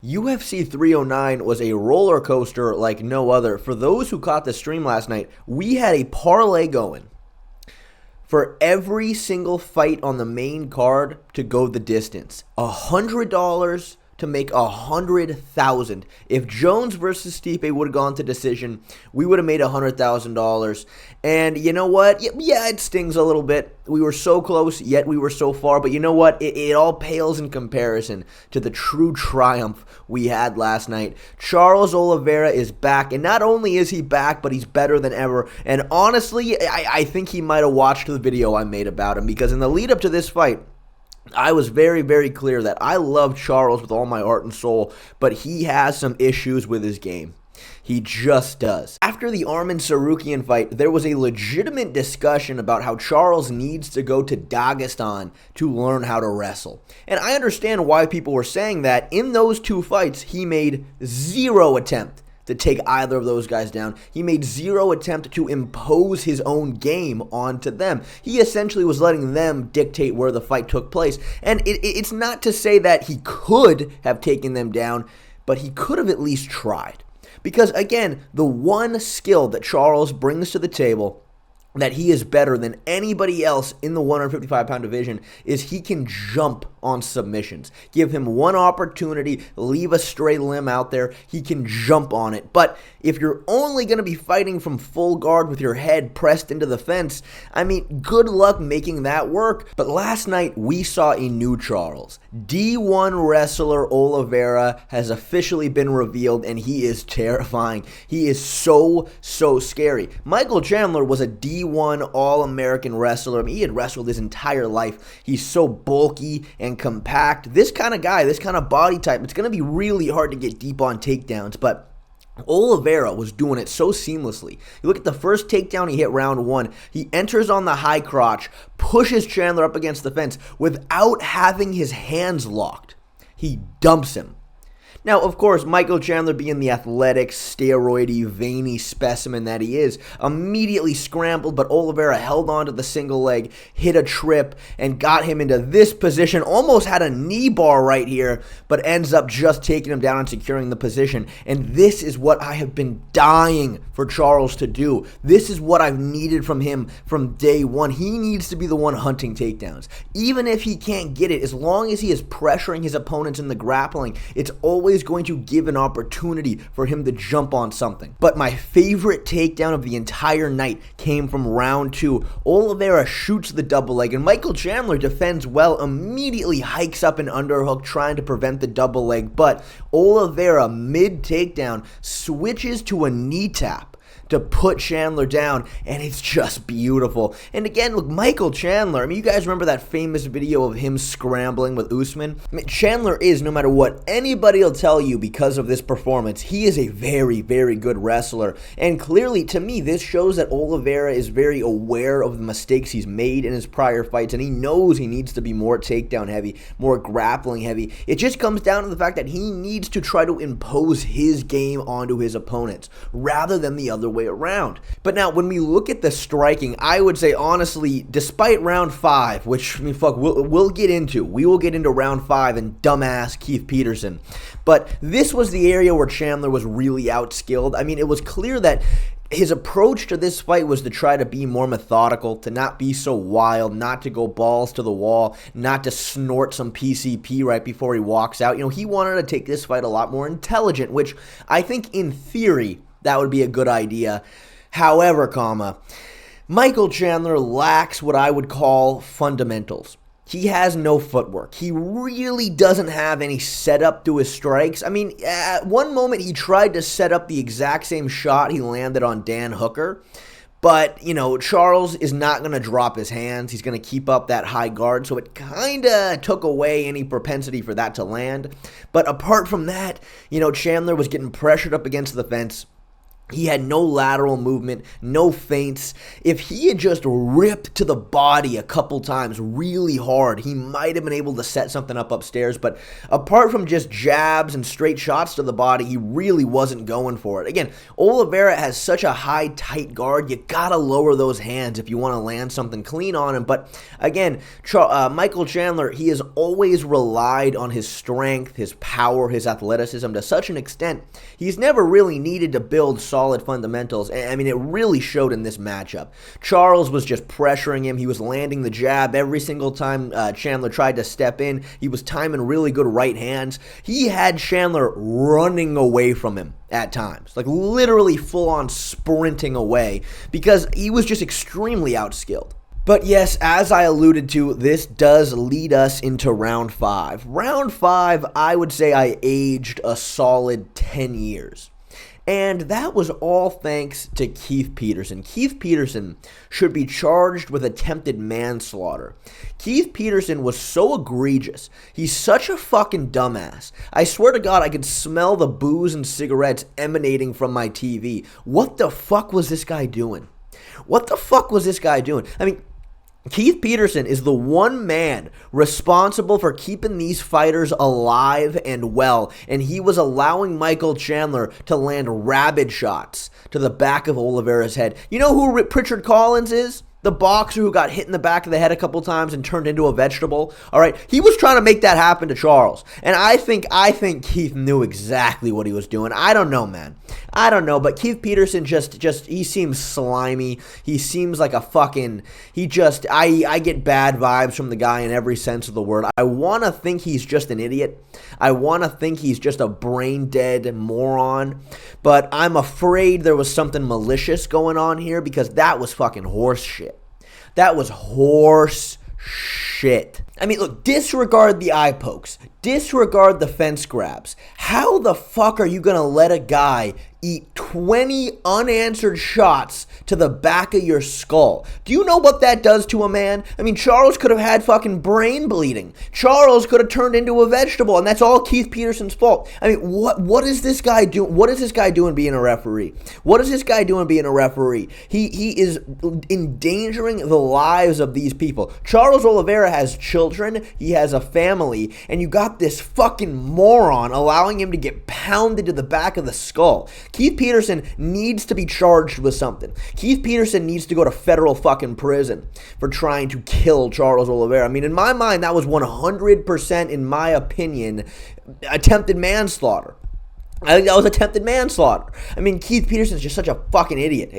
UFC 309 was a roller coaster like no other. For those who caught the stream last night, we had a parlay going for every single fight on the main card to go the distance. $100 to make $100,000. If Jones versus Stipe would have gone to decision, we would have made $100,000. And you know what? Yeah, it stings a little bit. We were so close, yet we were so far. But you know what? It all pales in comparison to the true triumph we had last night. Charles Oliveira is back, and not only is he back, but he's better than ever. And honestly, I think he might have watched the video I made about him, because in the lead up to this fight, I was very, very clear that I love Charles with all my heart and soul, but he has some issues with his game. He just does. After the Arman Tsarukyan fight, there was a legitimate discussion about how Charles needs to go to Dagestan to learn how to wrestle. And I understand why people were saying that. In those two fights, he made zero attempt to take either of those guys down. He made zero attempt to impose his own game onto them. He essentially was letting them dictate where the fight took place. And it's not to say that he could have taken them down, but he could have at least tried. Because again, the one skill that Charles brings to the table that he is better than anybody else in the 155-pound division is he can jump on submissions. Give him one opportunity, leave a stray limb out there, he can jump on it. But if you're only going to be fighting from full guard with your head pressed into the fence, I mean, good luck making that work. But last night, we saw a new Charles. D1 wrestler Oliveira has officially been revealed, and he is terrifying. He is so scary. Michael Chandler was a D1 All-American wrestler. I mean, he had wrestled his entire life. He's so bulky and compact. This kind of guy, this kind of body type, it's going to be really hard to get deep on takedowns, but Oliveira was doing it so seamlessly. You look at the first takedown he hit round one. He enters on the high crotch, pushes Chandler up against the fence without having his hands locked. He dumps him. Now, of course, Michael Chandler, being the athletic, steroidy, veiny specimen that he is, immediately scrambled, but Oliveira held on to the single leg, hit a trip, and got him into this position. Almost had a knee bar right here, but ends up just taking him down and securing the position. And this is what I have been dying for Charles to do. This is what I've needed from him from day one. He needs to be the one hunting takedowns. Even if he can't get it, as long as he is pressuring his opponents in the grappling, it's always going to give an opportunity for him to jump on something. But my favorite takedown of the entire night came from round two. Oliveira shoots the double leg, and Michael Chandler defends well, immediately hikes up an underhook trying to prevent the double leg, but Oliveira, mid-takedown, switches to a knee tap to put Chandler down, and it's just beautiful. And again, look, Michael Chandler, I mean, you guys remember that famous video of him scrambling with Usman? I mean, Chandler is, no matter what anybody will tell you because of this performance, he is a very, very good wrestler. And clearly, to me, this shows that Oliveira is very aware of the mistakes he's made in his prior fights, and he knows he needs to be more takedown heavy, more grappling heavy. It just comes down to the fact that he needs to try to impose his game onto his opponents, rather than the other way around. But now, when we look at the striking, I would say, honestly, despite round 5, which, I mean, fuck, we'll get into. We will get into round 5 and dumbass Keith Peterson. But this was the area where Chandler was really outskilled. I mean, it was clear that his approach to this fight was to try to be more methodical, to not be so wild, not to go balls to the wall, not to snort some PCP right before he walks out. You know, he wanted to take this fight a lot more intelligent, which I think in theory that would be a good idea. However, Michael Chandler lacks what I would call fundamentals. He has no footwork. He really doesn't have any setup to his strikes. I mean, at one moment he tried to set up the exact same shot he landed on Dan Hooker. But, you know, Charles is not going to drop his hands. He's going to keep up that high guard, so it kind of took away any propensity for that to land. But apart from that, you know, Chandler was getting pressured up against the fence. He had no lateral movement, no feints. If he had just ripped to the body a couple times really hard, he might have been able to set something up upstairs. But apart from just jabs and straight shots to the body, he really wasn't going for it. Again, Oliveira has such a high, tight guard. You gotta lower those hands if you want to land something clean on him. But again, Michael Chandler, he has always relied on his strength, his power, his athleticism to such an extent. He's never really needed to build solid fundamentals. I mean, it really showed in this matchup. Charles was just pressuring him. He was landing the jab every single time Chandler tried to step in. He was timing really good right hands. He had Chandler running away from him at times, like literally full-on sprinting away because he was just extremely outskilled. But yes, as I alluded to, this does lead us into round 5. Round 5, I would say I aged a solid 10 years. And that was all thanks to Keith Peterson. Keith Peterson should be charged with attempted manslaughter. Keith Peterson was so egregious. He's such a fucking dumbass. I swear to God, I could smell the booze and cigarettes emanating from my TV. What the fuck was this guy doing? What the fuck was this guy doing? I mean, Keith Peterson is the one man responsible for keeping these fighters alive and well, and he was allowing Michael Chandler to land rabid shots to the back of Oliveira's head. You know who Pritchard Collins is? The boxer who got hit in the back of the head a couple times and turned into a vegetable. All right, he was trying to make that happen to Charles, and I think Keith knew exactly what he was doing. I don't know, man. I don't know, but Keith Peterson just he seems slimy. He seems like a fucking I get bad vibes from the guy in every sense of the word. I want to think he's just an idiot. I want to think he's just a brain dead moron, but I'm afraid there was something malicious going on here because that was fucking horse shit. That was horse shit. I mean, look, disregard the eye pokes. Disregard the fence grabs. How the fuck are you going to let a guy eat 20 unanswered shots to the back of your skull? Do you know what that does to a man? I mean, Charles could have had fucking brain bleeding. Charles could have turned into a vegetable, and that's all Keith Peterson's fault. I mean, what is this guy doing? What is this guy doing being a referee? What is this guy doing being a referee? He is endangering the lives of these people. Charles Oliveira has children. He has a family, and you got this fucking moron allowing him to get pounded to the back of the skull. Keith Peterson needs to be charged with something. Keith Peterson needs to go to federal fucking prison for trying to kill Charles Oliveira. I mean, in my mind, that was 100%, in my opinion, attempted manslaughter. I think that was attempted manslaughter. I mean, Keith Peterson's just such a fucking idiot.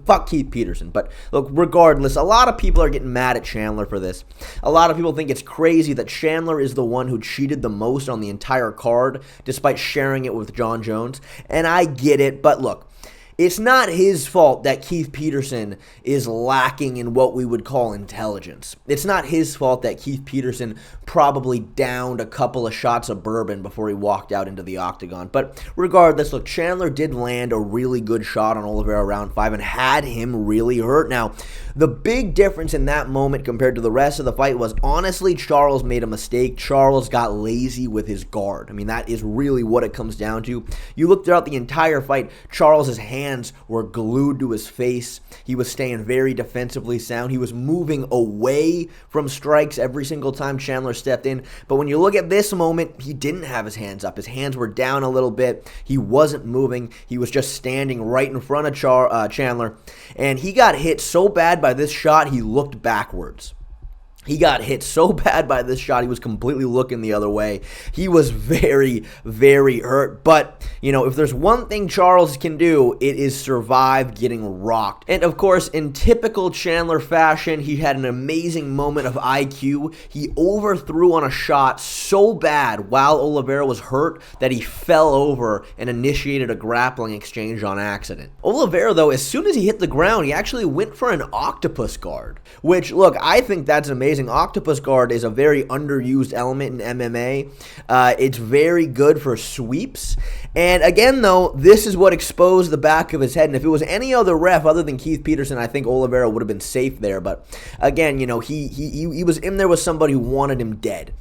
Fuck Keith Peterson. But look, regardless, a lot of people are getting mad at Chandler for this. A lot of people think it's crazy that Chandler is the one who cheated the most on the entire card, despite sharing it with John Jones. And I get it, but look, it's not his fault that Keith Peterson is lacking in what we would call intelligence. It's not his fault that Keith Peterson probably downed a couple of shots of bourbon before he walked out into the octagon. But regardless, look, Chandler did land a really good shot on Oliveira round 5 and had him really hurt. Now, the big difference in that moment compared to the rest of the fight was, honestly, Charles made a mistake. Charles got lazy with his guard. I mean, that is really what it comes down to. You look throughout the entire fight, Charles's hands were glued to his face. He was staying very defensively sound. He was moving away from strikes every single time Chandler stepped in. But when you look at this moment, he didn't have his hands up. His hands were down a little bit. He wasn't moving. He was just standing right in front of Chandler. And he got hit so bad by this shot, he looked backwards. He got hit so bad by this shot, he was completely looking the other way. He was very, very hurt. But, you know, if there's one thing Charles can do, it is survive getting rocked. And, of course, in typical Chandler fashion, he had an amazing moment of IQ. He overthrew on a shot so bad while Oliveira was hurt that he fell over and initiated a grappling exchange on accident. Oliveira, though, as soon as he hit the ground, he actually went for an octopus guard. Which, look, I think that's amazing. amazing. Octopus guard is a very underused element in MMA. It's very good for sweeps. And again, though, this is what exposed the back of his head. And if it was any other ref other than Keith Peterson, I think Oliveira would have been safe there. But again, he was in there with somebody who wanted him dead.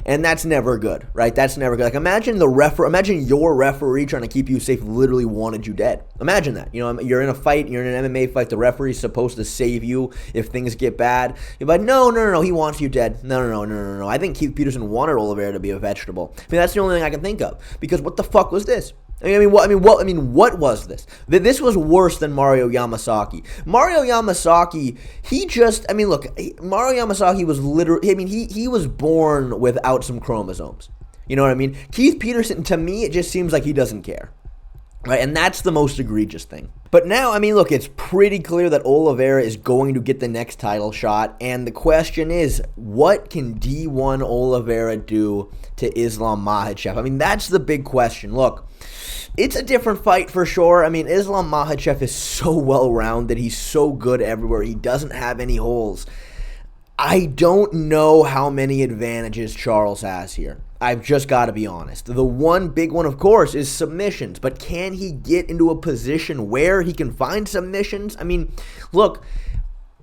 And that's never good, right? That's never good. Like, imagine your referee trying to keep you safe literally wanted you dead. Imagine that. You're in a fight, you're in an MMA fight, the referee's supposed to save you if things get bad. You're like, no, he wants you dead. No. I think Keith Peterson wanted Oliveira to be a vegetable. That's the only thing I can think of. Because what the fuck was this? What was this? This was worse than Mario Yamasaki. Mario Yamasaki, Mario Yamasaki was literally, he was born without some chromosomes. You know what I mean? Keith Peterson, to me, it just seems like he doesn't care. Right, and that's the most egregious thing. But now, it's pretty clear that Oliveira is going to get the next title shot, and the question is, what can D1 Oliveira do to Islam Makhachev? That's the big question. Look, it's a different fight for sure. Islam Makhachev is so well-rounded. He's so good everywhere. He doesn't have any holes. I don't know how many advantages Charles has here. I've just got to be honest. The one big one, of course, is submissions. But can he get into a position where he can find submissions? Look,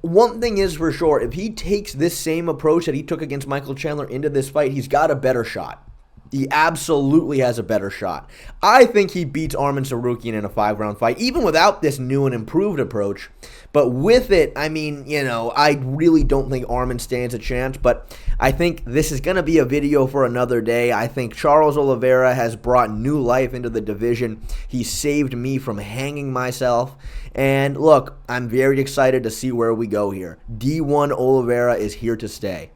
one thing is for sure. If he takes this same approach that he took against Michael Chandler into this fight, he's got a better shot. He absolutely has a better shot. I think he beats Arman Tsarukyan in a 5-round fight, even without this new and improved approach. But with it, I really don't think Arman stands a chance. But I think this is going to be a video for another day. I think Charles Oliveira has brought new life into the division. He saved me from hanging myself. And look, I'm very excited to see where we go here. D1 Oliveira is here to stay.